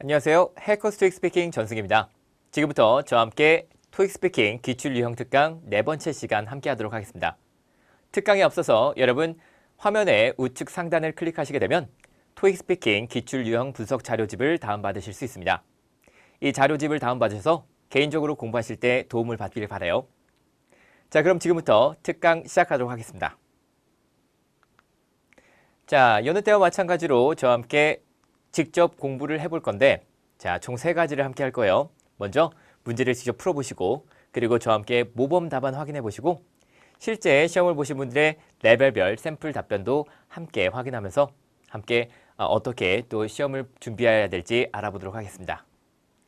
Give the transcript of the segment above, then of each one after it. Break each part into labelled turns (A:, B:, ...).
A: 안녕하세요. 해커스 토익 스피킹 전승입니다. 지금부터 저와 함께 토익 스피킹 기출 유형 특강 네 번째 시간 함께 하도록 하겠습니다. 특강에 앞서서 여러분 화면의 우측 상단을 클릭하시게 되면 토익 스피킹 기출 유형 분석 자료집을 다운받으실 수 있습니다. 이 자료집을 다운받으셔서 개인적으로 공부하실 때 도움을 받기를 바라요. 자, 그럼 지금부터 특강 시작하도록 하겠습니다. 자, 여느 때와 마찬가지로 저와 함께 직접 공부를 해볼 건데, 자, 총 3가지를 함께 할 거예요. 먼저 문제를 직접 풀어보시고, 그리고 저와 함께 모범 답안 확인해 보시고, 실제 시험을 보신 분들의 레벨별 샘플 답변도 함께 확인하면서 함께 어떻게 또 시험을 준비해야 될지 알아보도록 하겠습니다.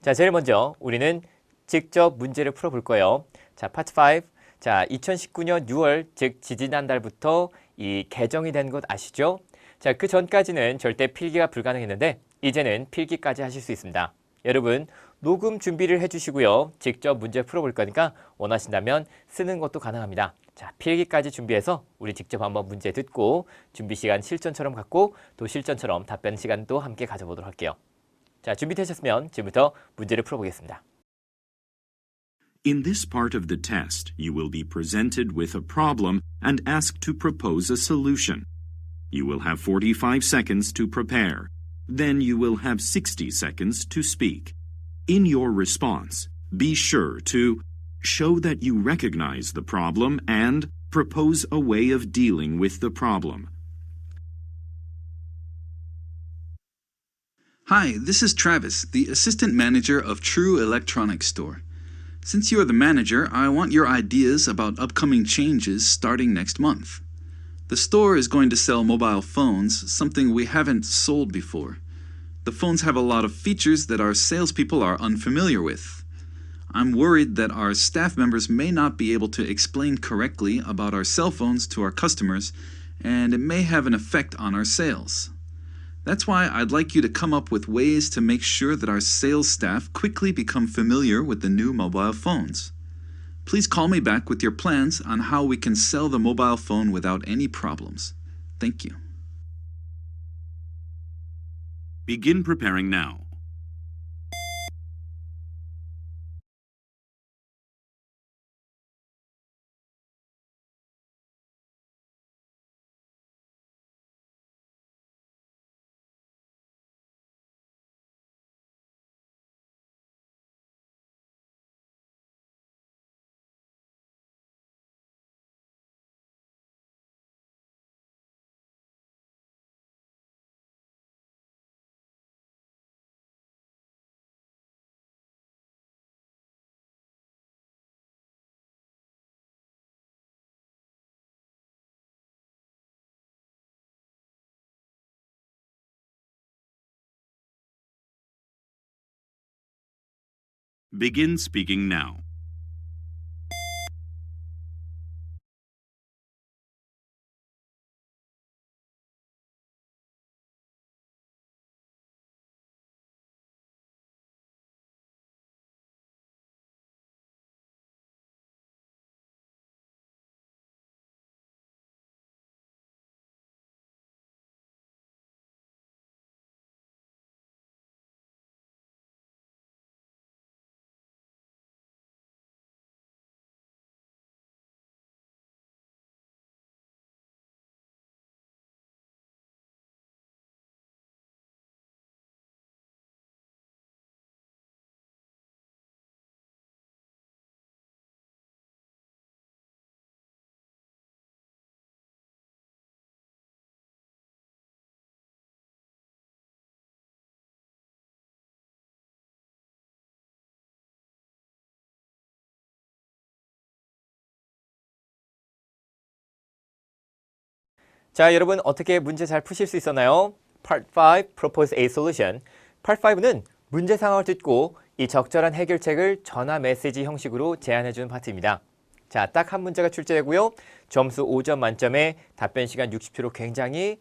A: 자, 제일 먼저 우리는 직접 문제를 풀어볼 거예요. 자, 파트 5. 자, 2019년 6월, 즉 지지난달부터 이 개정이 된 것 아시죠? 자, 그 전까지는 절대 필기가 불가능했는데 이제는 필기까지 하실 수 있습니다. 여러분 녹음 준비를 해주시고요. 직접 문제 풀어볼 거니까 원하신다면 쓰는 것도 가능합니다. 자, 필기까지 준비해서 우리 직접 한번 문제 듣고 준비 시간 실전처럼 갖고 또 실전처럼 답변 시간도 함께 가져보도록 할게요. 자, 준비되셨으면 지금부터 문제를 풀어보겠습니다.
B: In this part of the test, you will be presented with a problem and asked to propose a solution. You will have 45 seconds to prepare. Then you will have 60 seconds to speak. In your response, be sure to show that you recognize the problem and propose a way of dealing with the problem.
C: Hi, this is Travis, the assistant manager of True Electronics Store. Since you're the manager, I want your ideas about upcoming changes starting next month. The store is going to sell mobile phones, something we haven't sold before. The phones have a lot of features that our salespeople are unfamiliar with. I'm worried that our staff members may not be able to explain correctly about our cell phones to our customers, and it may have an effect on our sales. That's why I'd like you to come up with ways to make sure that our sales staff quickly become familiar with the new mobile phones. Please call me back with your plans on how we can sell the mobile phone without any problems. Thank you.
B: Begin preparing now. Begin speaking now.
A: 자, 여러분 어떻게 문제 잘 푸실 수 있었나요? Part 5, Propose a Solution. Part 5는 문제 상황을 듣고 이 적절한 해결책을 전화 메시지 형식으로 제안해주는 파트입니다. 자, 딱 한 문제가 출제되고요. 점수 5점 만점에 답변 시간 60초로 굉장히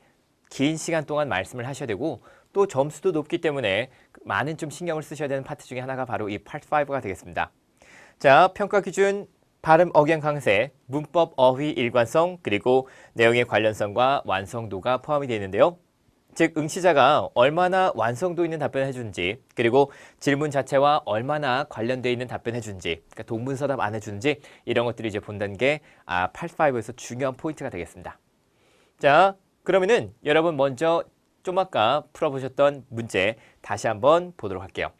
A: 긴 시간 동안 말씀을 하셔야 되고 또 점수도 높기 때문에 많은 좀 신경을 쓰셔야 되는 파트 중에 하나가 바로 이 Part 5가 되겠습니다. 자, 평가 기준 발음 억양 강세, 문법 어휘 일관성, 그리고 내용의 관련성과 완성도가 포함이 되어 있는데요. 즉 응시자가 얼마나 완성도 있는 답변을 해주는지 그리고 질문 자체와 얼마나 관련되어 있는 답변을 해주는지 그러니까 동문서답 안 해주는지 이런 것들이 이제 본다는 게 Part 5에서 중요한 포인트가 되겠습니다. 자, 그러면은 여러분 먼저 좀 아까 풀어보셨던 문제 다시 한번 보도록 할게요.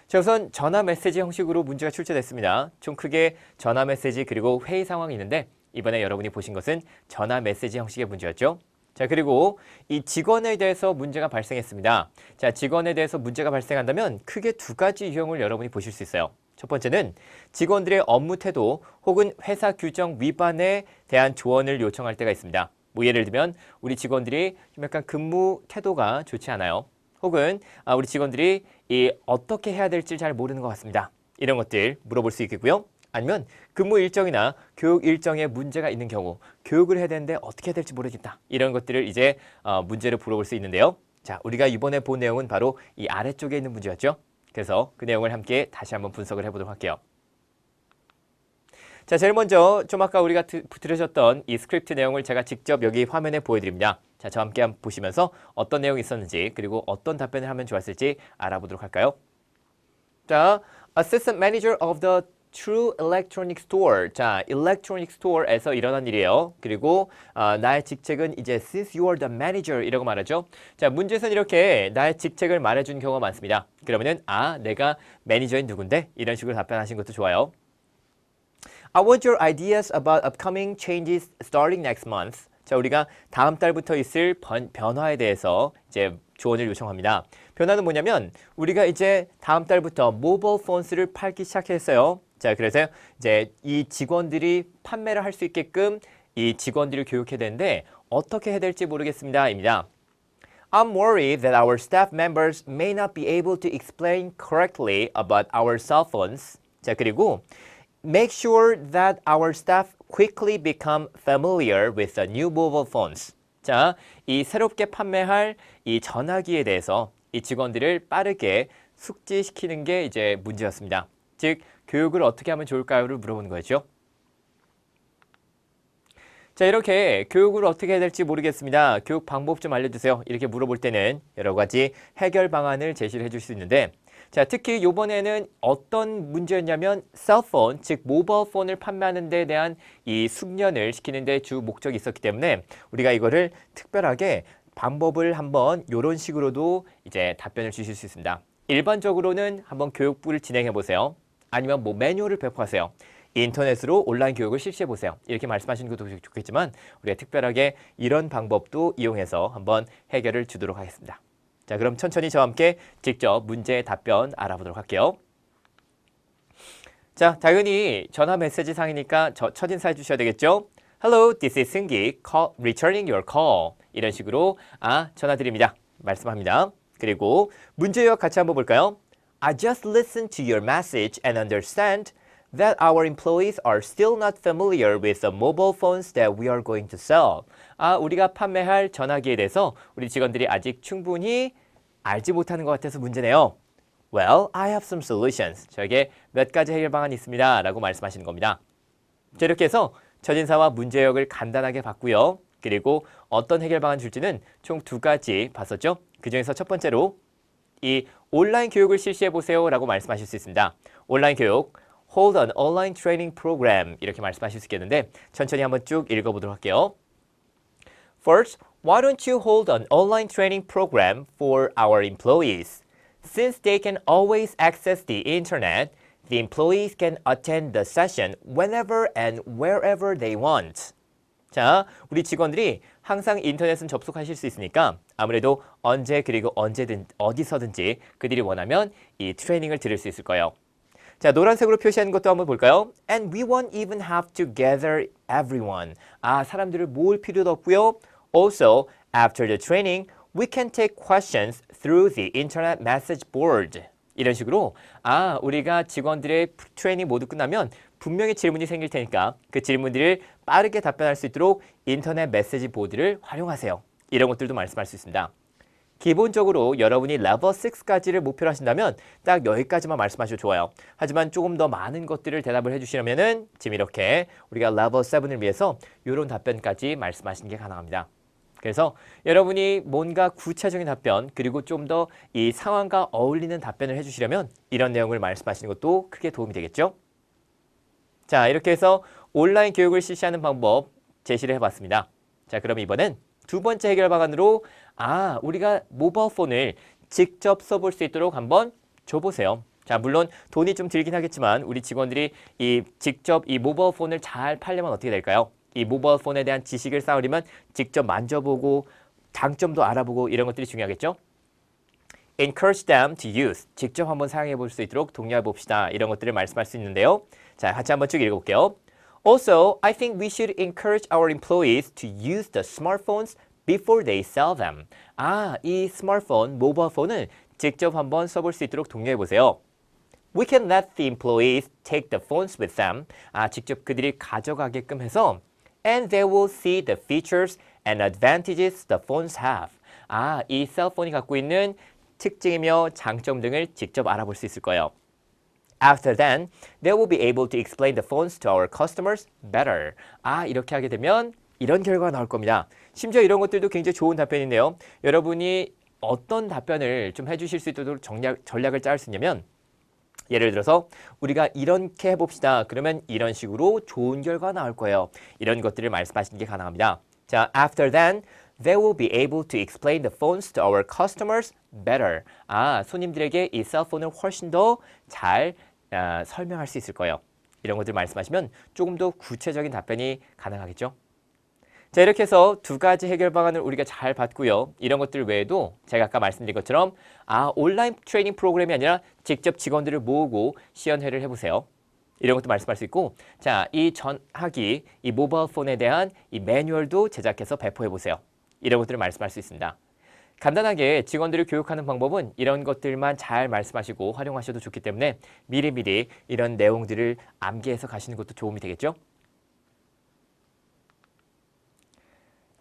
A: 자, 우선 전화 메시지 형식으로 문제가 출제됐습니다. 총 크게 전화 메시지 그리고 회의 상황이 있는데 이번에 여러분이 보신 것은 전화 메시지 형식의 문제였죠. 자, 그리고 이 직원에 대해서 문제가 발생했습니다. 자, 직원에 대해서 문제가 발생한다면 크게 두 가지 유형을 여러분이 보실 수 있어요. 첫 번째는 직원들의 업무 태도 혹은 회사 규정 위반에 대한 조언을 요청할 때가 있습니다. 뭐 예를 들면 우리 직원들이 좀 약간 근무 태도가 좋지 않아요. 혹은 우리 직원들이 어떻게 해야 될지 잘 모르는 것 같습니다. 이런 것들 물어볼 수 있겠고요. 아니면 근무 일정이나 교육 일정에 문제가 있는 경우 교육을 해야 되는데 어떻게 해야 될지 모르겠다. 이런 것들을 이제 문제로 물어볼 수 있는데요. 자, 우리가 이번에 본 내용은 바로 이 아래쪽에 있는 문제였죠. 그래서 그 내용을 함께 다시 한번 분석을 해보도록 할게요. 자, 제일 먼저 좀 아까 우리가 들으셨던 이 스크립트 내용을 제가 직접 여기 화면에 보여드립니다. 자, 저와 함께 한번 보시면서 어떤 내용이 있었는지 그리고 어떤 답변을 하면 좋았을지 알아보도록 할까요? 자, Assistant Manager of the True Electronic Store. 자, Electronic Store에서 일어난 일이에요. 그리고 나의 직책은 이제 Since you are the manager 이라고 말하죠. 자, 문제에서는 이렇게 나의 직책을 말해준 경우가 많습니다. 그러면은 내가 매니저인 누군데? 이런 식으로 답변하신 것도 좋아요. I want your ideas about upcoming changes starting next month. 자, 우리가 다음 달부터 있을 변화에 대해서 이제 조언을 요청합니다. 변화는 뭐냐면 우리가 이제 다음 달부터 모바일 폰스를 팔기 시작했어요. 자, 그래서 이제 이 직원들이 판매를 할 수 있게끔 이 직원들을 교육해야 되는데 어떻게 해야 될지 모르겠습니다. 입니다. I'm worried that our staff members may not be able to explain correctly about our cell phones. 자, 그리고 Make sure that our staff quickly become familiar with the new mobile phones. 자, 이 새롭게 판매할 이 전화기에 대해서 이 직원들을 빠르게 숙지시키는 게 이제 문제였습니다. 즉, 교육을 어떻게 하면 좋을까요를 물어보는 거죠. 자, 이렇게 교육을 어떻게 해야 될지 모르겠습니다. 교육 방법 좀 알려주세요. 이렇게 물어볼 때는 여러 가지 해결 방안을 제시를 해줄 수 있는데 자, 특히 이번에는 어떤 문제였냐면 셀폰, 즉 모바일 폰을 판매하는 데 대한 이 숙련을 시키는 데 주 목적이 있었기 때문에 우리가 이거를 특별하게 방법을 한번 이런 식으로도 이제 답변을 주실 수 있습니다. 일반적으로는 한번 교육부를 진행해 보세요. 아니면 뭐 매뉴얼을 배포하세요. 인터넷으로 온라인 교육을 실시해 보세요. 이렇게 말씀하시는 것도 좋겠지만 우리가 특별하게 이런 방법도 이용해서 한번 해결을 주도록 하겠습니다. 자, 그럼 천천히 저와 함께 직접 문제의 답변 알아보도록 할게요. 자, 당연히 전화 메시지 상이니까 첫인사 해주셔야 되겠죠? Hello, this is 승기, returning your call. 이런 식으로 전화 드립니다. 말씀합니다. 그리고 문제 요약 같이 한번 볼까요? I just listened to your message and understand that our employees are still not familiar with the mobile phones that we are going to sell. 우리가 판매할 전화기에 대해서 우리 직원들이 아직 충분히 알지 못하는 것 같아서 문제네요. Well, I have some solutions. 저에게 몇 가지 해결 방안이 있습니다. 라고 말씀하시는 겁니다. 자, 이렇게 해서 첫인사와 문제역을 간단하게 봤고요. 그리고 어떤 해결 방안 줄지는 총 두 가지 봤었죠. 그중에서 첫 번째로 이 온라인 교육을 실시해 보세요. 라고 말씀하실 수 있습니다. 온라인 교육, Hold an online training program. 이렇게 말씀하실 수 있겠는데 천천히 한번 쭉 읽어보도록 할게요. First, why don't you hold an online training program for our employees? Since they can always access the internet, the employees can attend the session whenever and wherever they want. 자, 우리 직원들이 항상 인터넷은 접속하실 수 있으니까 아무래도 언제 그리고 언제든 어디서든지 그들이 원하면 이 트레이닝을 들을 수 있을 거예요. 자, 노란색으로 표시하는 것도 한번 볼까요? And we won't even have to gather everyone. 사람들을 모을 필요도 없고요. Also, after the training, we can take questions through the internet message board. 이런 식으로 우리가 직원들의 트레이닝 모두 끝나면 분명히 질문이 생길 테니까 그 질문들을 빠르게 답변할 수 있도록 인터넷 메시지 보드를 활용하세요. 이런 것들도 말씀할 수 있습니다. 기본적으로 여러분이 레벨 6까지를 목표로 하신다면 딱 여기까지만 말씀하셔도 좋아요. 하지만 조금 더 많은 것들을 대답을 해주시려면은 지금 이렇게 우리가 레벨 7을 위해서 이런 답변까지 말씀하시는 게 가능합니다. 그래서 여러분이 뭔가 구체적인 답변 그리고 좀 더 이 상황과 어울리는 답변을 해주시려면 이런 내용을 말씀하시는 것도 크게 도움이 되겠죠. 자, 이렇게 해서 온라인 교육을 실시하는 방법 제시를 해봤습니다. 자, 그럼 이번엔 두 번째 해결 방안으로 우리가 모바일 폰을 직접 써볼 수 있도록 한번 줘보세요. 자, 물론 돈이 좀 들긴 하겠지만 우리 직원들이 직접 이 모바일 폰을 잘 팔려면 어떻게 될까요? 이 모바일 폰에 대한 지식을 쌓으려면 직접 만져보고 장점도 알아보고 이런 것들이 중요하겠죠? Encourage them to use. 직접 한번 사용해 볼 수 있도록 독려해 봅시다. 이런 것들을 말씀할 수 있는데요. 자, 같이 한번 쭉 읽어볼게요. Also, I think we should encourage our employees to use the smartphones before they sell them. 이 스마트폰, 모바일 폰을 직접 한번 써볼 수 있도록 독려해 보세요. We can let the employees take the phones with them. 직접 그들이 가져가게끔 해서 and they will see the features and advantages the phones have. 이 셀폰이 갖고 있는 특징이며 장점 등을 직접 알아볼 수 있을 거예요. After then, they will be able to explain the phones to our customers better. 이렇게 하게 되면 이런 결과가 나올 겁니다. 심지어 이런 것들도 굉장히 좋은 답변인데요. 여러분이 어떤 답변을 좀 해주실 수 있도록 전략을 짤 수 있냐면 예를 들어서 우리가 이렇게 해봅시다. 그러면 이런 식으로 좋은 결과가 나올 거예요. 이런 것들을 말씀하시는 게 가능합니다. 자, after then, they will be able to explain the phones to our customers better. 손님들에게 이 셀폰을 훨씬 더 잘 설명할 수 있을 거예요. 이런 것들 말씀하시면 조금 더 구체적인 답변이 가능하겠죠. 자, 이렇게 해서 두 가지 해결 방안을 우리가 잘 봤고요. 이런 것들 외에도 제가 아까 말씀드린 것처럼 온라인 트레이닝 프로그램이 아니라 직접 직원들을 모으고 시연회를 해보세요. 이런 것도 말씀할 수 있고, 자, 이 전화기, 이 모바일 폰에 대한 이 매뉴얼도 제작해서 배포해 보세요. 이런 것들을 말씀할 수 있습니다. 간단하게 직원들을 교육하는 방법은 이런 것들만 잘 말씀하시고 활용하셔도 좋기 때문에 미리미리 이런 내용들을 암기해서 가시는 것도 도움이 되겠죠?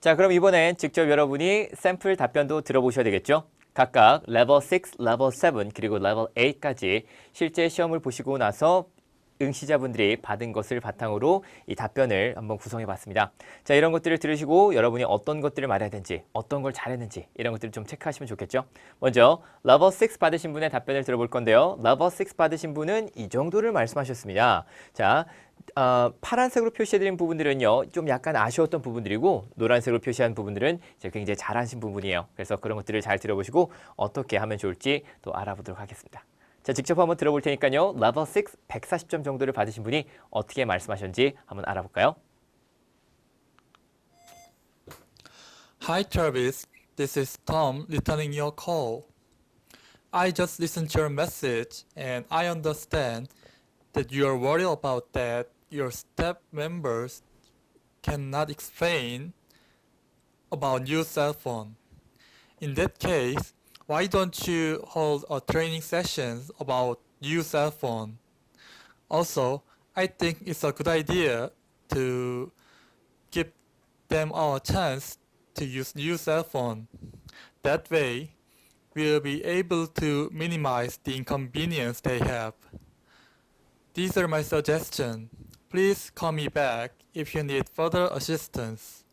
A: 자, 그럼 이번엔 직접 여러분이 샘플 답변도 들어보셔야 되겠죠? 각각 레벨 6, 레벨 7, 그리고 레벨 8까지 실제 시험을 보시고 나서 응시자분들이 받은 것을 바탕으로 이 답변을 한번 구성해 봤습니다. 자, 이런 것들을 들으시고 여러분이 어떤 것들을 말해야 되는지, 어떤 걸 잘했는지 이런 것들을 좀 체크하시면 좋겠죠. 먼저 레벨 6 받으신 분의 답변을 들어볼 건데요. 레벨 6 받으신 분은 이 정도를 말씀하셨습니다. 자, 파란색으로 표시해드린 부분들은요, 좀 약간 아쉬웠던 부분들이고 노란색으로 표시한 부분들은 이제 굉장히 잘하신 부분이에요. 그래서 그런 것들을 잘 들어보시고 어떻게 하면 좋을지 또 알아보도록 하겠습니다. 자, 직접 한번 들어볼 테니까요. 레벨 6 140점 정도를 받으신 분이 어떻게 말씀하셨는지 한번 알아볼까요?
D: Hi Travis, this is Tom returning your call. I just listened to your message and I understand that you are worried about that your staff members cannot explain about new cell phone. In that case, why don't you hold a training sessions about new cell phone? Also, I think it's a good idea to give them a chance to use new cell phone. That way, we'll be able to minimize the inconvenience they have. These are my suggestions. Please call me back if you need further assistance.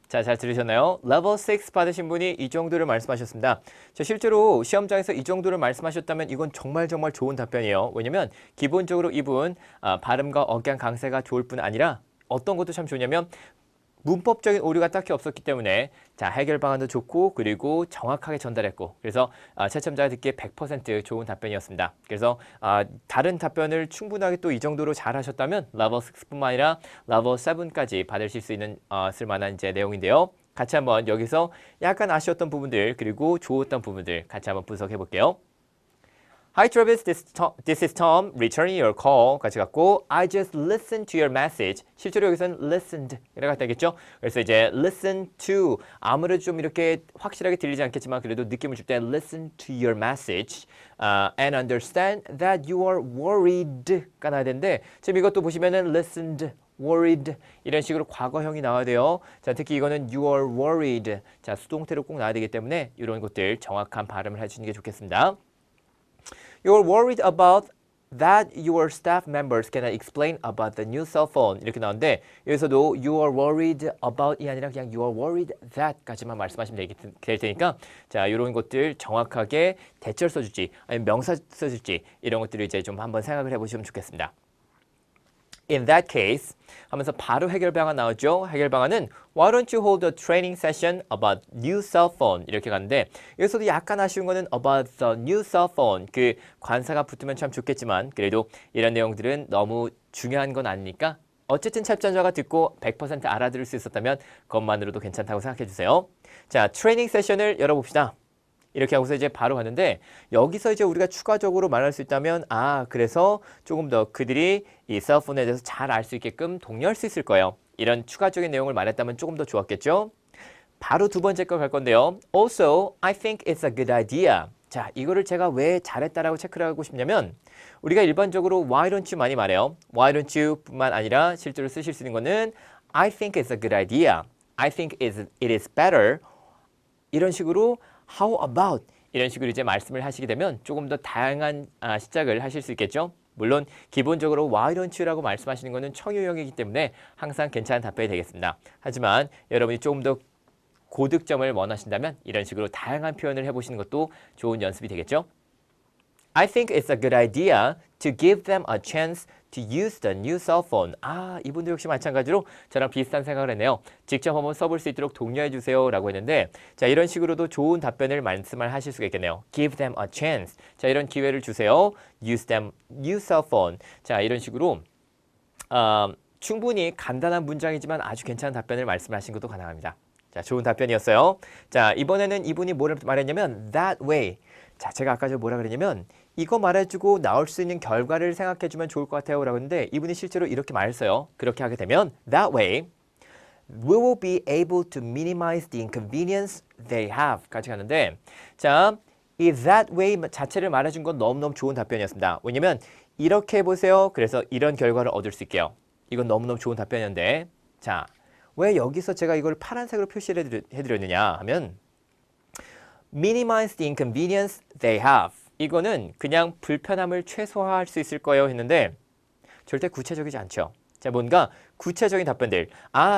A: 자, 잘 들으셨나요? 레벨 6 받으신 분이 이 정도를 말씀하셨습니다. 자, 실제로 시험장에서 이 정도를 말씀하셨다면 이건 정말 좋은 답변이에요. 왜냐면 기본적으로 이분 발음과 억양 강세가 좋을 뿐 아니라 어떤 것도 참 좋냐면 문법적인 오류가 딱히 없었기 때문에 자, 해결 방안도 좋고 그리고 정확하게 전달했고 그래서 채점자가 듣기에 100% 좋은 답변이었습니다. 그래서 다른 답변을 충분하게 또 이 정도로 잘 하셨다면 레벨 6뿐만 아니라 레벨 7까지 받으실 수 있는 쓸만한 이제 내용인데요. 같이 한번 여기서 약간 아쉬웠던 부분들 그리고 좋았던 부분들 같이 한번 분석해 볼게요. Hi Travis, this is Tom returning your call. 같이 갖고 I just listened to your message. 실제로 여기서는 listened 이라고 되겠죠. 그래서 이제 listen to 아무래도 좀 이렇게 확실하게 들리지 않겠지만 그래도 느낌을 줄 때 listen to your message and understand that you are worried가 나와야 되는데 지금 이것도 보시면은 listened, worried 이런 식으로 과거형이 나와야 돼요. 자, 특히 이거는 you are worried. 자, 수동태로 꼭 나와야 되기 때문에 이런 것들 정확한 발음을 해주시는 게 좋겠습니다. You're worried about that your staff members cannot explain about the new cell phone 이렇게 나오는데 여기서도 you are worried about이 아니라 그냥 you are worried that까지만 말씀하시면 될 테니까 자 이런 것들 정확하게 대절 써줄지 아니면 명사 써줄지 이런 것들을 이제 좀 한번 생각을 해보시면 좋겠습니다. In that case 하면서 바로 해결 방안 나오죠. 해결 방안은 Why don't you hold a training session about new cell phone 이렇게 가는데 여기서도 약간 아쉬운 거는 about the new cell phone 그 관사가 붙으면 참 좋겠지만 그래도 이런 내용들은 너무 중요한 건 아니니까 어쨌든 챕자자가 듣고 100% 알아들을 수 있었다면 그것만으로도 괜찮다고 생각해 주세요. 자, 트레이닝 세션을 열어봅시다. 이렇게 하고서 이제 바로 갔는데 여기서 이제 우리가 추가적으로 말할 수 있다면 그래서 조금 더 그들이 이 셀폰에 대해서 잘 알 수 있게끔 독려할 수 있을 거예요. 이런 추가적인 내용을 말했다면 조금 더 좋았겠죠. 바로 두 번째 거 갈 건데요. Also, I think it's a good idea. 자, 이거를 제가 왜 잘했다라고 체크를 하고 싶냐면 우리가 일반적으로 why don't you 많이 말해요. why don't you 뿐만 아니라 실제로 쓰실 수 있는 거는 I think it's a good idea. I think it is better. 이런 식으로 How about? 이런 식으로 이제 말씀을 하시게 되면 조금 더 다양한 시작을 하실 수 있겠죠. 물론 기본적으로 Why don't you라고 말씀하시는 것은 청유형이기 때문에 항상 괜찮은 답변이 되겠습니다. 하지만 여러분이 조금 더 고득점을 원하신다면 이런 식으로 다양한 표현을 해보시는 것도 좋은 연습이 되겠죠. I think it's a good idea to give them a chance to use the new cell phone. 이분도 역시 마찬가지로 저랑 비슷한 생각을 했네요. 직접 한번 써볼 수 있도록 독려해 주세요 라고 했는데 자 이런 식으로도 좋은 답변을 말씀을 하실 수가 있겠네요. Give them a chance. 자 이런 기회를 주세요. Use them new cell phone. 자 이런 식으로 충분히 간단한 문장이지만 아주 괜찮은 답변을 말씀하신 것도 가능합니다. 자 좋은 답변이었어요. 자 이번에는 이분이 뭐를 말했냐면 that way. 자, 제가 아까 뭐라 그랬냐면 이거 말해주고 나올 수 있는 결과를 생각해주면 좋을 것 같아요 라고 했는데 이분이 실제로 이렇게 말했어요. 그렇게 하게 되면 That way, we will be able to minimize the inconvenience they have 까지 가는데 자, 이 that way 자체를 말해준 건 너무너무 좋은 답변이었습니다. 왜냐면 이렇게 해보세요. 그래서 이런 결과를 얻을 수 있게요. 이건 너무너무 좋은 답변이었는데 자, 왜 여기서 제가 이걸 파란색으로 표시를 해드렸느냐 하면 minimize the inconvenience they have. 이거는 그냥 불편함을 최소화할 수 있을 거예요 했는데 절대 구체적이지 않죠. 자, 뭔가 구체적인 답변들.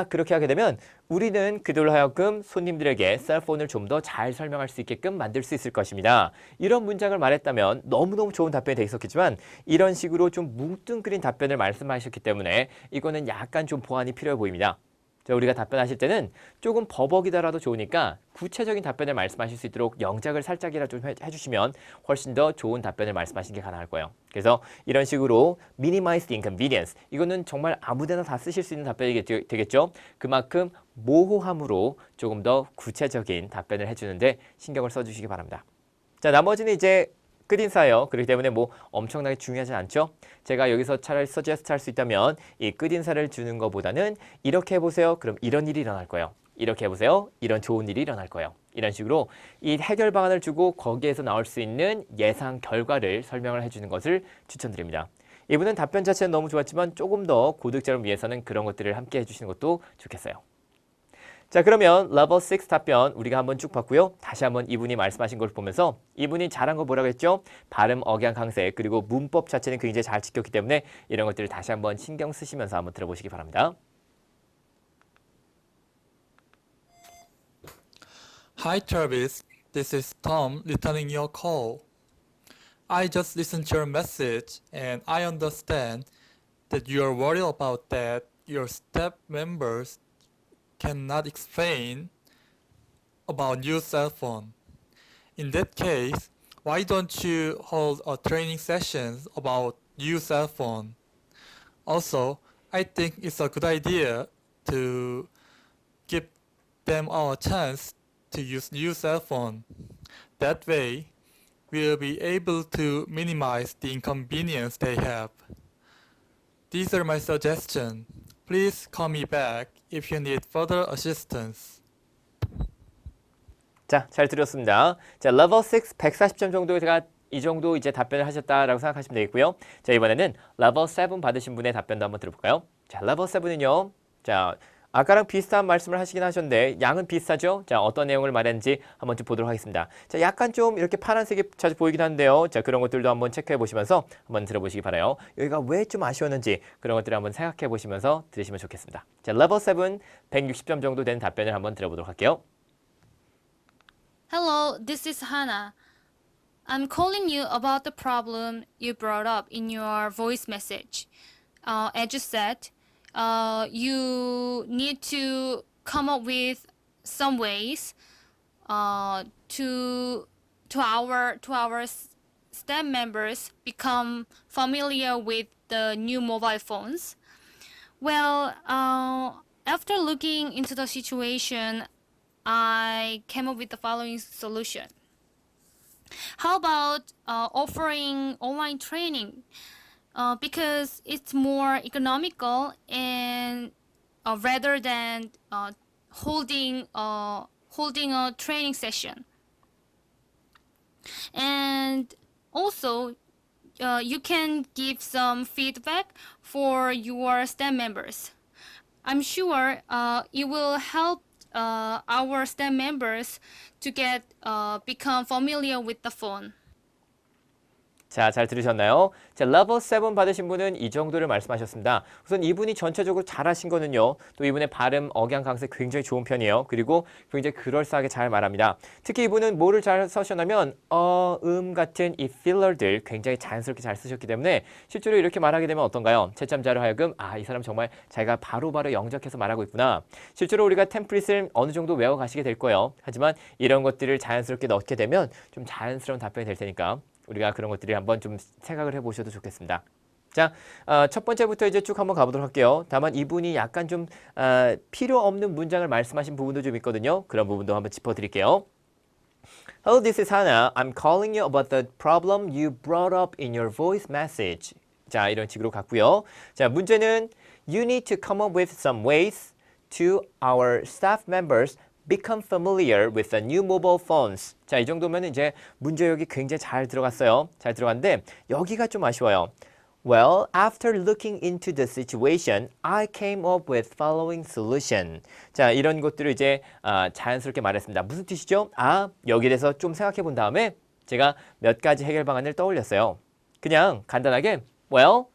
A: 그렇게 하게 되면 우리는 그들로 하여금 손님들에게 셀폰을 좀 더 잘 설명할 수 있게끔 만들 수 있을 것입니다. 이런 문장을 말했다면 너무너무 좋은 답변이 돼 있었겠지만 이런 식으로 좀 뭉뚱그린 답변을 말씀하셨기 때문에 이거는 약간 좀 보완이 필요해 보입니다. 자, 우리가 답변하실 때는 조금 버벅이더라도 좋으니까 구체적인 답변을 말씀하실 수 있도록 영작을 살짝이라도 좀 해주시면 훨씬 더 좋은 답변을 말씀하시는 게 가능할 거예요. 그래서 이런 식으로 minimize the inconvenience. 이거는 정말 아무데나 다 쓰실 수 있는 답변이 되겠죠. 그만큼 모호함으로 조금 더 구체적인 답변을 해주는데 신경을 써주시기 바랍니다. 자, 나머지는 이제 끝인사예요. 그렇기 때문에 뭐 엄청나게 중요하지 않죠. 제가 여기서 차라리 서제스트 할 수 있다면 이 끝인사를 주는 것보다는 이렇게 해보세요. 그럼 이런 일이 일어날 거예요. 이렇게 해보세요. 이런 좋은 일이 일어날 거예요. 이런 식으로 이 해결 방안을 주고 거기에서 나올 수 있는 예상 결과를 설명을 해주는 것을 추천드립니다. 이분은 답변 자체는 너무 좋았지만 조금 더 고득점을 위해서는 그런 것들을 함께 해주시는 것도 좋겠어요. 자, 그러면 레벨 6 답변 우리가 한번 쭉 봤고요. 다시 한번 이분이 말씀하신 걸 보면서 이분이 잘한 거 뭐라고 했죠? 발음, 억양, 강세, 그리고 문법 자체는 굉장히 잘 지켰기 때문에 이런 것들을 다시 한번 신경 쓰시면서 한번 들어보시기 바랍니다.
D: Hi Travis, this is Tom returning your call. I just listened to your message and I understand that you are worried about that your staff members cannot explain about new cell phone. In that case, why don't you hold a training session about new cell phone? Also, I think it's a good idea to give them a chance to use new cell phone. That way, we'll be able to minimize the inconvenience they have. These are my suggestions. Please call me back if you need further assistance.
A: 자, 잘 들었습니다. 자, 레벨 6 140점 정도 제가 이 정도 이제 답변을 하셨다라고 생각하시면 되겠고요. 자, 이번에는 레벨 7 받으신 분의 답변도 한번 들어볼까요? 자, 레벨 7은요. 자, 아까랑 비슷한 말씀을 하시긴 하셨는데 양은 비슷하죠? 자, 어떤 내용을 말했는지 한번 좀 보도록 하겠습니다. 자, 약간 좀 이렇게 파란색이 자주 보이긴 한데요. 자, 그런 것들도 한번 체크해 보시면서 한번 들어보시기 바라요. 여기가 왜 좀 아쉬웠는지 그런 것들을 한번 생각해 보시면서 들으시면 좋겠습니다. 자, 레벨 7 160점 정도 되는 답변을 한번 들어보도록 할게요.
E: Hello, this is Hannah. I'm calling you about the problem you brought up in your voice message. As you said, you need to come up with some ways to our staff members become familiar with the new mobile phones. Well, after looking into the situation, I came up with the following solution. How about offering online training? Because it's more economical and rather than holding a training session. And also, you can give some feedback for your staff members. I'm sure it will help our staff members to become familiar with the phone.
A: 자, 잘 들으셨나요? 자, 레벨 7 받으신 분은 이 정도를 말씀하셨습니다. 우선 이분이 전체적으로 잘하신 거는요. 또 이분의 발음, 억양, 강세 굉장히 좋은 편이에요. 그리고 굉장히 그럴싸하게 잘 말합니다. 특히 이분은 뭐를 잘 쓰셨냐면 같은 이 필러들 굉장히 자연스럽게 잘 쓰셨기 때문에 실제로 이렇게 말하게 되면 어떤가요? 채점자로 하여금 이 사람 정말 자기가 바로바로 영작해서 말하고 있구나. 실제로 우리가 템플릿을 어느 정도 외워가시게 될 거예요. 하지만 이런 것들을 자연스럽게 넣게 되면 좀 자연스러운 답변이 될 테니까 우리가 그런 것들이 한번 좀 생각을 해보셔도 좋겠습니다. 자, 첫 번째부터 이제 쭉 한번 가보도록 할게요. 다만 이분이 약간 좀 필요 없는 문장을 말씀하신 부분도 좀 있거든요. 그런 부분도 한번 짚어드릴게요. Hello, this is Hannah. I'm calling you about the problem you brought up in your voice message. 자, 이런 식으로 갔고요. 자, 문제는 You need to come up with some ways to our staff members become familiar with the new mobile phones. 자, 이 정도면 이제 문제역이 굉장히 잘 들어갔어요. 잘 들어갔는데 여기가 좀 아쉬워요. Well, after looking into the situation, I came up with following solution. 자, 이런 것들을 이제 자연스럽게 말했습니다. 무슨 뜻이죠? 여기에 대해서 좀 생각해 본 다음에 제가 몇 가지 해결 방안을 떠올렸어요. 그냥 간단하게 Well,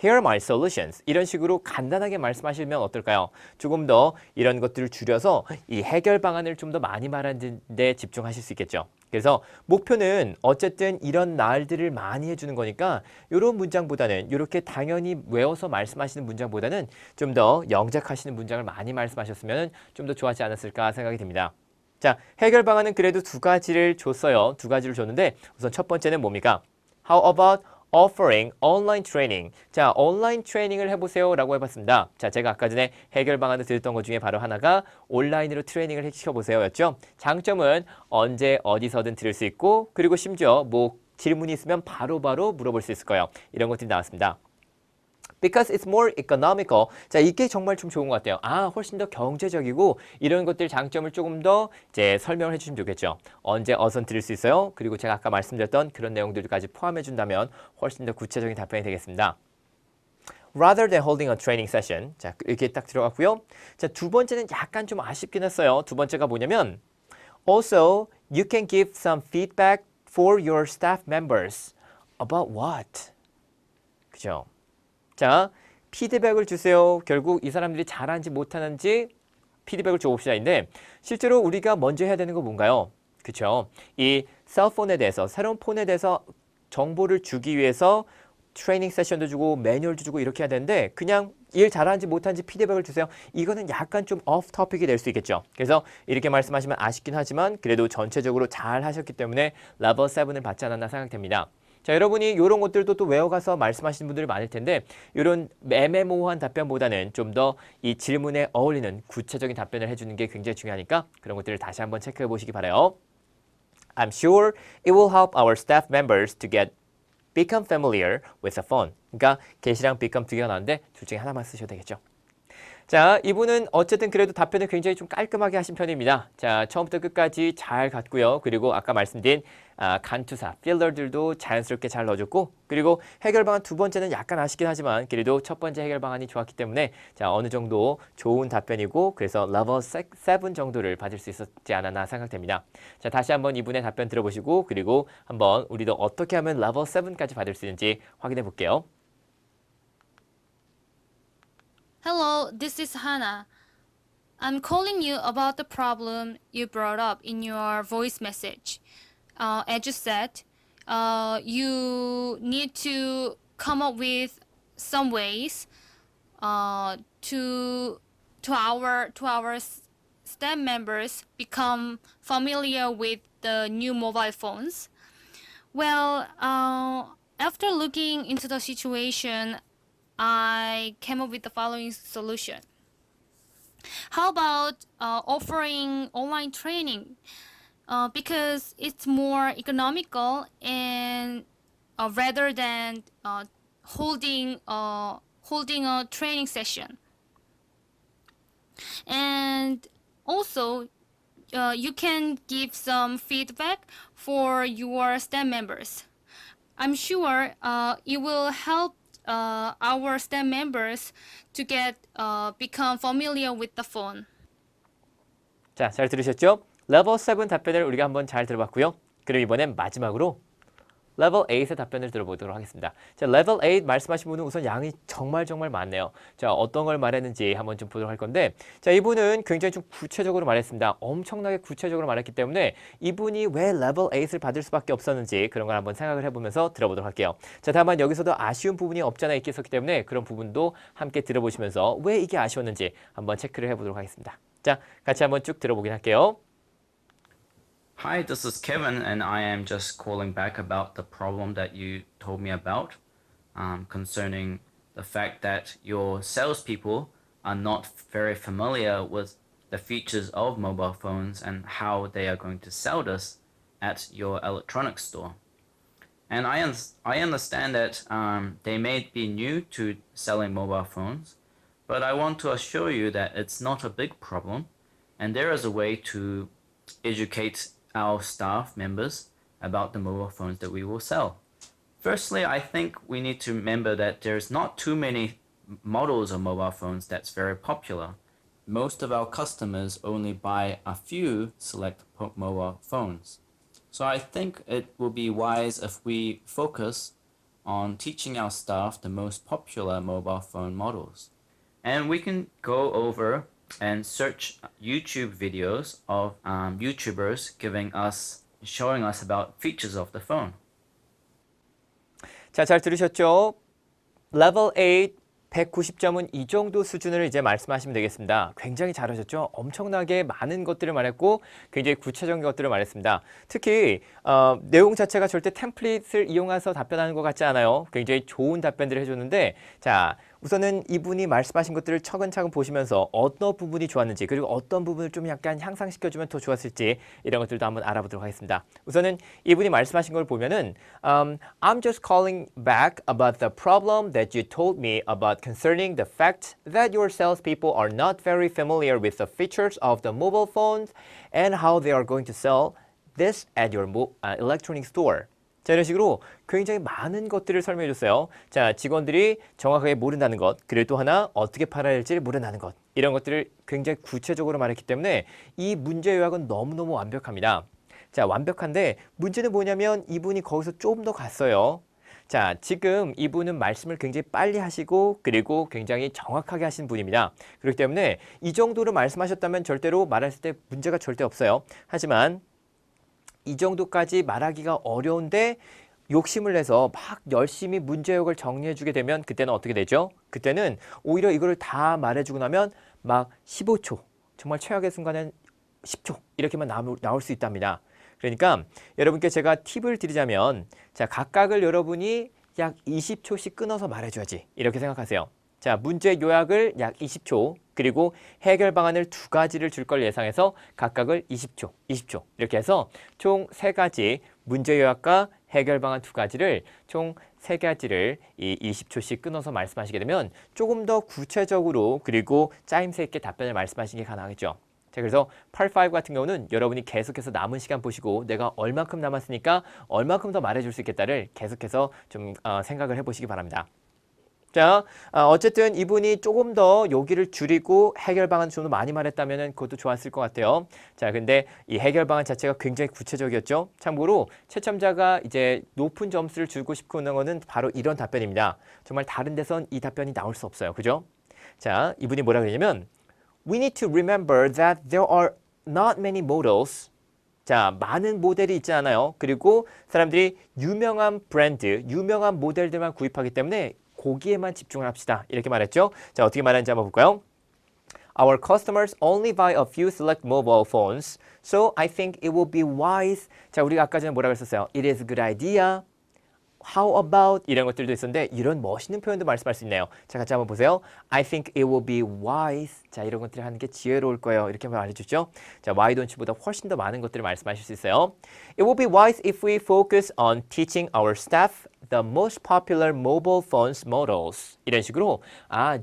A: here are my solutions. 이런 식으로 간단하게 말씀하시면 어떨까요? 조금 더 이런 것들을 줄여서 이 해결 방안을 좀 더 많이 말하는 데 집중하실 수 있겠죠. 그래서 목표는 어쨌든 이런 말들을 많이 해주는 거니까 이런 문장보다는 이렇게 당연히 외워서 말씀하시는 문장보다는 좀 더 영작하시는 문장을 많이 말씀하셨으면 좀 더 좋았지 않았을까 생각이 듭니다. 자, 해결 방안은 그래도 두 가지를 줬어요. 두 가지를 줬는데 우선 첫 번째는 뭡니까? How about offering online training. 자, 온라인 트레이닝을 해보세요 라고 해봤습니다. 자, 제가 아까 전에 해결 방안을 드렸던 것 중에 바로 하나가 온라인으로 트레이닝을 시켜보세요 였죠. 장점은 언제 어디서든 들을 수 있고 그리고 심지어 뭐 질문이 있으면 바로바로 물어볼 수 있을 거예요. 이런 것들이 나왔습니다. Because it's more economical. 자, 이게 정말 좀 좋은 것 같아요. 훨씬 더 경제적이고 이런 것들 장점을 조금 더 이제 설명을 해주시면 좋겠죠. 언제 어선 들을 수 있어요. 그리고 제가 아까 말씀드렸던 그런 내용들까지 포함해 준다면 훨씬 더 구체적인 답변이 되겠습니다. Rather than holding a training session. 자, 이렇게 딱 들어갔고요. 자, 두 번째는 약간 좀 아쉽긴 했어요. 두 번째가 뭐냐면 Also, you can give some feedback for your staff members. About what? 그죠? 자, 피드백을 주세요. 결국 이 사람들이 잘하는지 못하는지 피드백을 줘봅시다인데 실제로 우리가 먼저 해야 되는 건 뭔가요? 그렇죠? 이 셀폰에 대해서 새로운 폰에 대해서 정보를 주기 위해서 트레이닝 세션도 주고 매뉴얼도 주고 이렇게 해야 되는데 그냥 일 잘하는지 못하는지 피드백을 주세요. 이거는 약간 좀 오프 토픽이 될 수 있겠죠. 그래서 이렇게 말씀하시면 아쉽긴 하지만 그래도 전체적으로 잘 하셨기 때문에 레벨 7을 받지 않았나 생각됩니다. 자, 여러분이 이런 것들도 또 외워가서 말씀하시는 분들이 많을 텐데 이런 애매모호한 답변보다는 좀 더 이 질문에 어울리는 구체적인 답변을 해주는 게 굉장히 중요하니까 그런 것들을 다시 한번 체크해 보시기 바라요. I'm sure it will help our staff members to become familiar with the phone. 그러니까 get이랑 become 두 개가 나왔는데 둘 중에 하나만 쓰셔도 되겠죠. 자, 이분은 어쨌든 그래도 답변을 굉장히 좀 깔끔하게 하신 편입니다. 자, 처음부터 끝까지 잘 갔고요. 그리고 아까 말씀드린 간투사, 필러들도 자연스럽게 잘 넣어줬고, 그리고 해결 방안 두 번째는 약간 아쉽긴 하지만 그래도 첫 번째 해결 방안이 좋았기 때문에 자, 어느 정도 좋은 답변이고 그래서 레벨 7 정도를 받을 수 있었지 않았나 생각됩니다. 자, 다시 한번 이분의 답변 들어보시고 그리고 한번 우리도 어떻게 하면 레벨 7까지 받을 수 있는지 확인해 볼게요.
E: Hello, this is Hannah. I'm calling you about the problem you brought up in your voice message. As you said, you need to come up with some ways to our staff members become familiar with the new mobile phones. Well, after looking into the situation, I came up with the following solution. How about offering online training? Because it's more economical and rather than holding a training session. And also, you can give some feedback for your staff members. I'm sure it will help our staff members to become familiar with the phone.
A: 자, 잘 들으셨죠? 레벨 7 답변을 우리가 한번 잘 들어봤고요. 그럼 이번엔 마지막으로 레벨 8의 답변을 들어보도록 하겠습니다. 자, 레벨 8 말씀하신 분은 우선 양이 정말 많네요. 자, 어떤 걸 말했는지 한번 좀 보도록 할 건데, 자, 이분은 굉장히 좀 구체적으로 말했습니다. 엄청나게 구체적으로 말했기 때문에 이분이 왜 레벨 8을 받을 수밖에 없었는지 그런 걸 한번 생각을 해보면서 들어보도록 할게요. 자, 다만 여기서도 아쉬운 부분이 없잖아 있겠었기 때문에 그런 부분도 함께 들어보시면서 왜 이게 아쉬웠는지 한번 체크를 해보도록 하겠습니다. 자, 같이 한번 쭉 들어보긴 할게요.
F: Hi, this is Kevin, and I am just calling back about the problem that you told me about concerning the fact that your salespeople are not very familiar with the features of mobile phones and how they are going to sell this at your electronics store. And I understand that they may be new to selling mobile phones, but I want to assure you that it's not a big problem, and there is a way to educate our staff members about the mobile phones that we will sell. Firstly, I think we need to remember that there's not too many models of mobile phones that's very popular. Most of our customers only buy a few select mobile phones. So I think it will be wise if we focus on teaching our staff the most popular mobile phone models. And we can go over and search YouTube videos of YouTubers showing us about features of the phone.
A: 자, 잘 들으셨죠? 레벨 8 190점은 이 정도 수준을 이제 말씀하시면 되겠습니다. 굉장히 잘하셨죠? 엄청나게 많은 것들을 말했고 굉장히 구체적인 것들을 말했습니다. 특히 내용 자체가 절대 템플릿을 이용해서 답변하는 것 같지 않아요. 굉장히 좋은 답변들을 해줬는데, 자, 우선은 이분이 말씀하신 것들을 차근차근 보시면서 어떤 부분이 좋았는지 그리고 어떤 부분을 좀 약간 향상시켜주면 더 좋았을지 이런 것들도 한번 알아보도록 하겠습니다. 우선은 이분이 말씀하신 걸 보면은 I'm just calling back about the problem that you told me about concerning the fact that your salespeople are not very familiar with the features of the mobile phones and how they are going to sell this at your electronic store. 자, 이런 식으로 굉장히 많은 것들을 설명해 줬어요. 자, 직원들이 정확하게 모른다는 것, 그리고 또 하나 어떻게 팔아야 할지를 모른다는 것, 이런 것들을 굉장히 구체적으로 말했기 때문에 이 문제 요약은 너무너무 완벽합니다. 자, 완벽한데 문제는 뭐냐면 이분이 거기서 좀 더 갔어요. 자, 지금 이분은 말씀을 굉장히 빨리 하시고 그리고 굉장히 정확하게 하신 분입니다. 그렇기 때문에 이 정도로 말씀하셨다면 절대로 말했을 때 문제가 절대 없어요. 하지만 이 정도까지 말하기가 어려운데 욕심을 내서 막 열심히 문제역을 정리해주게 되면 그때는 어떻게 되죠? 그때는 오히려 이거를 다 말해주고 나면 막 15초, 정말 최악의 순간엔 10초 이렇게만 나올 수 있답니다. 그러니까 여러분께 제가 팁을 드리자면, 자, 각각을 여러분이 약 20초씩 끊어서 말해줘야지 이렇게 생각하세요. 자, 문제 요약을 약 20초, 그리고 해결 방안을 2가지를 줄 걸 예상해서 각각을 20초, 20초 이렇게 해서 총 3가지 문제 요약과 해결 방안 두 가지를 총 세 가지를 이 20초씩 끊어서 말씀하시게 되면 조금 더 구체적으로 그리고 짜임새 있게 답변을 말씀하시는 게 가능하겠죠. 자, 그래서 Part 5 같은 경우는 여러분이 계속해서 남은 시간 보시고 내가 얼마큼 남았으니까 얼마큼 더 말해줄 수 있겠다를 계속해서 좀 생각을 해보시기 바랍니다. 자, 어쨌든 이분이 조금 더 여기를 줄이고 해결 방안 좀 더 많이 말했다면 그것도 좋았을 것 같아요. 자, 근데 이 해결 방안 자체가 굉장히 구체적이었죠. 참고로 채점자가 이제 높은 점수를 주고 싶은 거는 바로 이런 답변입니다. 정말 다른 데선 이 답변이 나올 수 없어요. 그죠? 자, 이분이 뭐라 그러냐면 We need to remember that there are not many models. 자, 많은 모델이 있지 않아요. 그리고 사람들이 유명한 브랜드, 유명한 모델들만 구입하기 때문에 거기에만 집중을 합시다. 이렇게 말했죠. 자, 어떻게 말하는지 한번 볼까요? Our customers only buy a few select mobile phones, so I think it will be wise. 자, 우리가 아까 전에 뭐라고 했었어요? It is a good idea. How about 이런 것들도 있었는데 이런 멋있는 표현도 말씀할 수 있네요. 자, 같이 한번 보세요. I think it will be wise. 자, 이런 것들을 하는 게 지혜로울 거예요. 이렇게 말해주죠. 자, why don't you보다 훨씬 더 많은 것들을 말씀하실 수 있어요. It will be wise if we focus on teaching our staff the most popular mobile phones models. 이런 식으로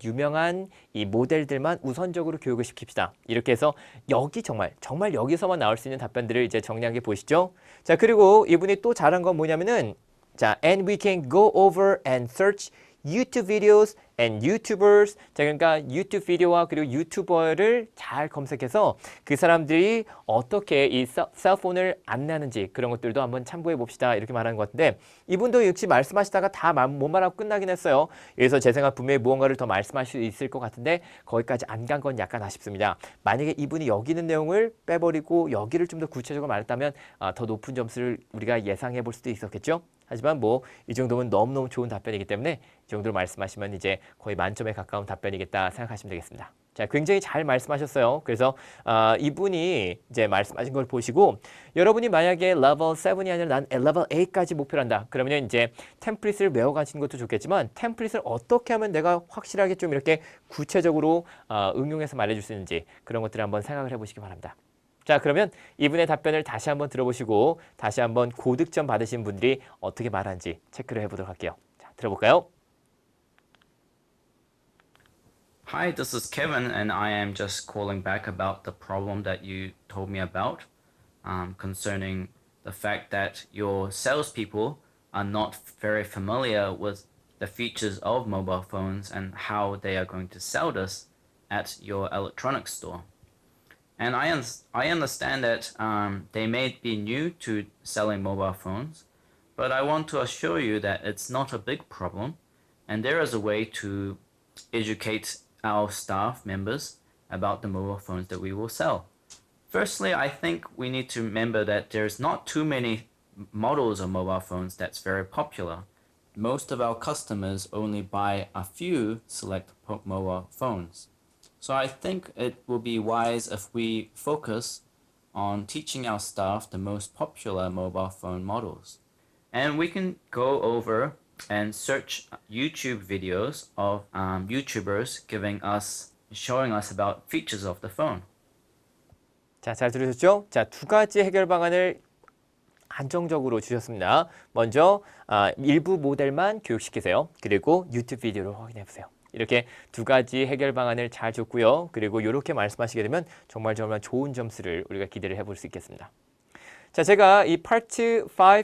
A: 유명한 이 모델들만 우선적으로 교육을 시킵시다. 이렇게 해서 여기 정말 여기서만 나올 수 있는 답변들을 이제 정리한 게 보이시죠? 자, 그리고 이분이 또 잘한 건 뭐냐면은 자, and we can go over and search YouTube videos and YouTubers. 자, 그러니까 유튜브 비디오와 그리고 유튜버를 잘 검색해서 그 사람들이 어떻게 이 셀폰을 안내하는지 그런 것들도 한번 참고해 봅시다. 이렇게 말하는 것 같은데 이분도 역시 말씀하시다가 다 못 말하고 끝나긴 했어요. 그래서 제 생각 분명히 무언가를 더 말씀하실 수 있을 것 같은데 거기까지 안 간 건 약간 아쉽습니다. 만약에 이분이 여기 있는 내용을 빼버리고 여기를 좀 더 구체적으로 말했다면 더 높은 점수를 우리가 예상해 볼 수도 있었겠죠. 하지만 뭐 이 정도면 너무너무 좋은 답변이기 때문에 이 정도로 말씀하시면 이제 거의 만점에 가까운 답변이겠다 생각하시면 되겠습니다. 자, 굉장히 잘 말씀하셨어요. 그래서 이분이 이제 말씀하신 걸 보시고 여러분이 만약에 level 7이 아니라 난 level 8까지 목표를 한다. 그러면 이제 템플릿을 외워가시는 것도 좋겠지만 템플릿을 어떻게 하면 내가 확실하게 좀 이렇게 구체적으로 응용해서 말해줄 수 있는지 그런 것들을 한번 생각을 해보시기 바랍니다. 자, 그러면 이분의 답변을 다시 한번 들어보시고 다시 한번 고득점 받으신 분들이 어떻게 말하는지 체크를 해보도록 할게요. 자, 들어볼까요?
F: Hi, this is Kevin, and I am just calling back about the problem that you told me about concerning the fact that your salespeople are not very familiar with the features of mobile phones and how they are going to sell this at your electronics store. And I understand that they may be new to selling mobile phones, but I want to assure you that it's not a big problem, and there is a way to educate our staff members about the mobile phones that we will sell. Firstly, I think we need to remember that there's not too many models of mobile phones that's very popular. Most of our customers only buy a few select mobile phones. So I think it will be wise if we focus on teaching our staff the most popular mobile phone models. And we can go over and search YouTube videos of YouTubers showing us about features of the phone.
A: 자, 잘 들으셨죠? 자, 두 가지 해결 방안을 안정적으로 주셨습니다. 먼저 일부 모델만 교육시키세요. 그리고 유튜브 비디오를 확인해 보세요. 이렇게 두 가지 해결 방안을 잘 줬고요. 그리고 이렇게 말씀하시게 되면 정말 좋은 점수를 우리가 기대를 해볼 수 있겠습니다. 자, 제가 이 파트 5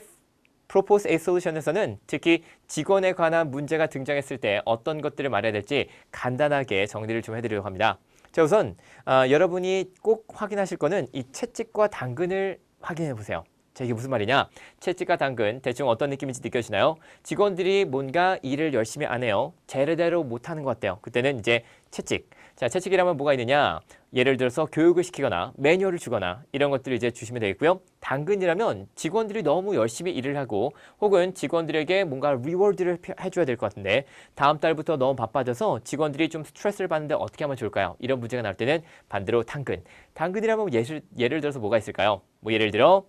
A: Propose a Solution에서는 특히 직원에 관한 문제가 등장했을 때 어떤 것들을 말해야 될지 간단하게 정리를 좀 해드리려고 합니다. 자, 우선 여러분이 꼭 확인하실 거는 이 채찍과 당근을 확인해 보세요. 자, 이게 무슨 말이냐? 채찍과 당근 대충 어떤 느낌인지 느껴지나요? 직원들이 뭔가 일을 열심히 안 해요. 제대로 못하는 것 같아요. 그때는 이제 채찍. 자, 채찍이라면 뭐가 있느냐? 예를 들어서 교육을 시키거나 매뉴얼을 주거나 이런 것들을 이제 주시면 되겠고요. 당근이라면 직원들이 너무 열심히 일을 하고 혹은 직원들에게 뭔가 리워드를 해줘야 될 것 같은데 다음 달부터 너무 바빠져서 직원들이 좀 스트레스를 받는데 어떻게 하면 좋을까요? 이런 문제가 나올 때는 반대로 당근. 당근이라면 예를 들어서 뭐가 있을까요? 뭐 예를 들어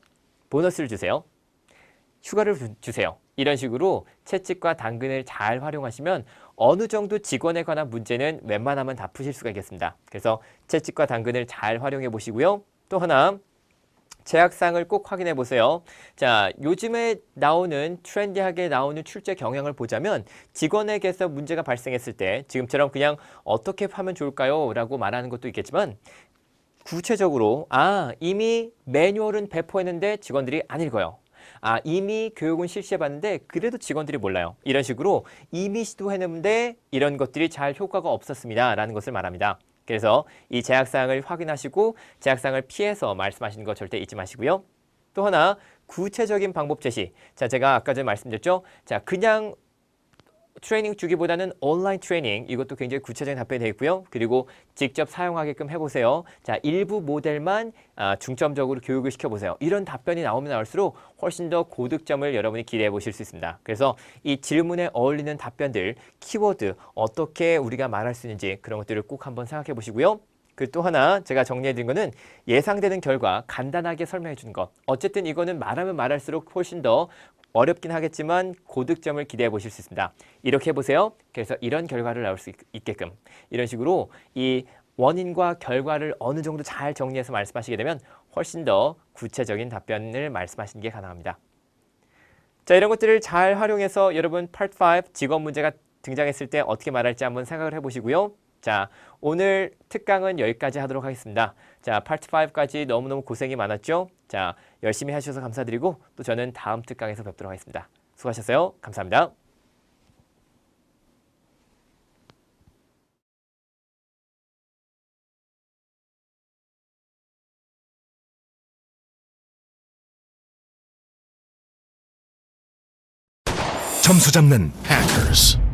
A: 보너스를 주세요. 휴가를 주세요. 이런 식으로 채찍과 당근을 잘 활용하시면 어느 정도 직원에 관한 문제는 웬만하면 다 푸실 수가 있겠습니다. 그래서 채찍과 당근을 잘 활용해 보시고요. 또 하나 제약사항을 꼭 확인해 보세요. 자, 요즘에 나오는 트렌디하게 나오는 출제 경향을 보자면 직원에게서 문제가 발생했을 때 지금처럼 그냥 어떻게 하면 좋을까요? 라고 말하는 것도 있겠지만 구체적으로 이미 매뉴얼은 배포했는데 직원들이 안 읽어요. 이미 교육은 실시해봤는데 그래도 직원들이 몰라요. 이런 식으로 이미 시도했는데 이런 것들이 잘 효과가 없었습니다. 라는 것을 말합니다. 그래서 이 제약사항을 확인하시고 제약사항을 피해서 말씀하시는 거 절대 잊지 마시고요. 또 하나 구체적인 방법 제시. 자, 제가 아까 전에 말씀드렸죠. 자, 그냥 트레이닝 주기보다는 온라인 트레이닝 이것도 굉장히 구체적인 답변이 되어 있고요. 그리고 직접 사용하게끔 해보세요. 자, 일부 모델만 중점적으로 교육을 시켜보세요. 이런 답변이 나오면 나올수록 훨씬 더 고득점을 여러분이 기대해 보실 수 있습니다. 그래서 이 질문에 어울리는 답변들, 키워드 어떻게 우리가 말할 수 있는지 그런 것들을 꼭 한번 생각해 보시고요. 그 또 하나 제가 정리해 드린 거는 예상되는 결과 간단하게 설명해 주는 것. 어쨌든 이거는 말하면 말할수록 훨씬 더 어렵긴 하겠지만 고득점을 기대해 보실 수 있습니다. 이렇게 해보세요. 그래서 이런 결과를 나올 수 있게끔 이런 식으로 이 원인과 결과를 어느 정도 잘 정리해서 말씀하시게 되면 훨씬 더 구체적인 답변을 말씀하시는 게 가능합니다. 자, 이런 것들을 잘 활용해서 여러분 Part 5 직업 문제가 등장했을 때 어떻게 말할지 한번 생각을 해보시고요. 자, 오늘 특강은 여기까지 하도록 하겠습니다. 자, 파트 5까지 너무너무 고생이 많았죠? 자, 열심히 해주셔서 감사드리고 또 저는 다음 특강에서 뵙도록 하겠습니다. 수고하셨어요. 감사합니다.
G: 점수 잡는 hackers.